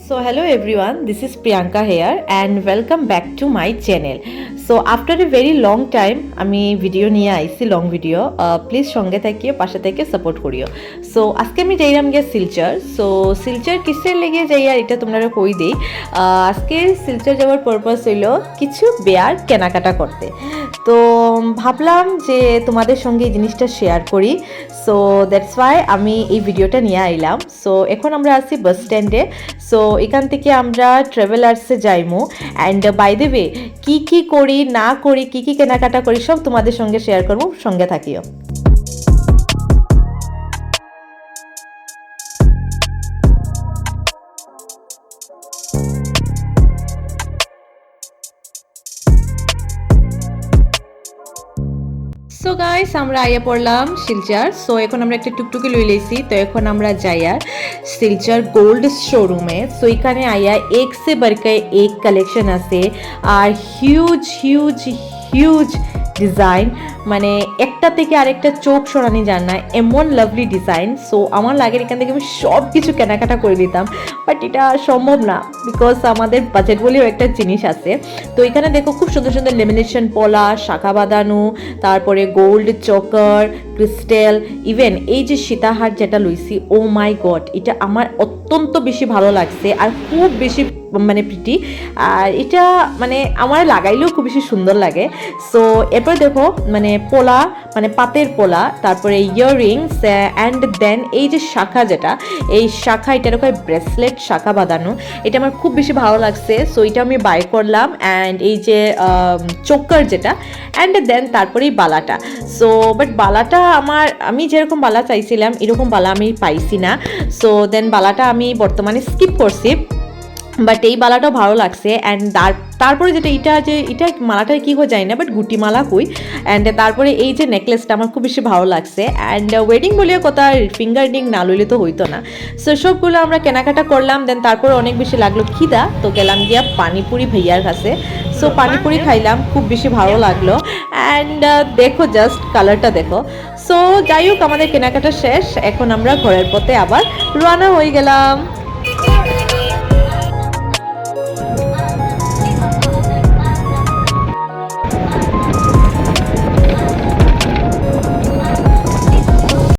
So hello everyone, this is Priyanka here and welcome back to my channel. So after a very long time আমি video নিয়ে আইছি long video please সঙ্গে থাকিও পাশে থেকে support করিও। সো আজকে আমি যাইলাম গিয়ে শিলচর। সো শিলচর কিসের লেগে যাই আর এটা তোমরা কই দেই। আজকে শিলচর যাওয়ার পারপাস হইলো কিছু বেয়ার কেনাকাটা করতে। তো ভাবলাম যে তোমাদের সঙ্গে এই জিনিসটা শেয়ার করি। সো দ্যাটস ওয়াই আমি এই ভিডিওটা নিয়ে আইলাম। সো এখন আমরা আছি বাস স্ট্যান্ডে। সো এখান থেকে আমরা ট্রাভেলার্সে যাইমু অ্যান্ড বাই দ্য ওয়ে কী করি না করি কী কেনাকাটা করি সব তোমাদের সঙ্গে শেয়ার করবো, সঙ্গে থাকিও। সো গাইস আমরা আইয়া পড়লাম শিলচর। সো এখন আমরা একটা টুকটুকি লই লইছি। তো এখন আমরা যাইয়া শিলচর গোল্ড শোরুমে। সো এখানে আইয়া এক সে বারকে এক কালেকশন আছে আর হিউজ হিউজ হিউজ ডিজাইন, মানে একটা থেকে আরেকটা চোখ সরানি যান না এমন লাভলি ডিজাইন। সো আমার লাগে এখান থেকে আমি সব কিছু কেনাকাটা করে দিতাম, বাট এটা সম্ভব না বিকজ আমাদের বাজেট বলেও একটা জিনিস আছে। তো এখানে দেখো খুব সুন্দর সুন্দর লেমিনেশন পলা, শাখা বাঁধানো, তারপরে গোল্ড চকার, ক্রিস্টাল, ইভেন এই যে সীতাহার যেটা লইছি, ও মাই গড এটা আমার অত্যন্ত বেশি ভালো লাগছে আর খুব বেশি মানে প্রিটি, আর এটা মানে আমার লাগাইলেও খুব বেশি সুন্দর লাগে। সো এরপর দেখো মানে পোলা, মানে পাতের পোলা, তারপরে ইয়াররিংস অ্যান্ড দেন এই যে শাখা যেটা, এই শাখা এটার ওখানে ব্রেসলেট শাখা বাঁধানো, এটা আমার খুব বেশি ভালো লাগছে। সো এটা আমি বাই করলাম অ্যান্ড এই যে চোকার যেটা অ্যান্ড দেন তারপরে এই বালাটা। সো বাট বালাটা আমি যেরকম বালা চাইছিলাম এরকম বালা আমি পাইছি না। সো দেন বালাটা আমি বর্তমানে স্কিপ করছি, বাট এই মালাটাও ভালো লাগছে। অ্যান্ড তারপরে যেটা এটা মালাটা কী হয়ে যায় না, বাট গুটি মালা কই। অ্যান্ড তারপরে এই যে নেকলেসটা আমার খুব বেশি ভালো লাগছে। অ্যান্ড ওয়েডিং বলিও কথা, ফিঙ্গার রিং না লইলে তো হইতো না। সো সবগুলো আমরা কেনাকাটা করলাম। দেন তারপরে অনেক বেশি লাগলো খিদা, তো গেলাম গিয়া পানিপুরি ভাইয়ার কাছে। সো পানিপুরি খাইলাম, খুব বেশি ভালো লাগলো। অ্যান্ড দেখো জাস্ট কালারটা দেখো। সো যাই হোক আমাদের কেনাকাটা শেষ, এখন আমরা ঘরের পথে আবার রওনা হয়ে গেলাম।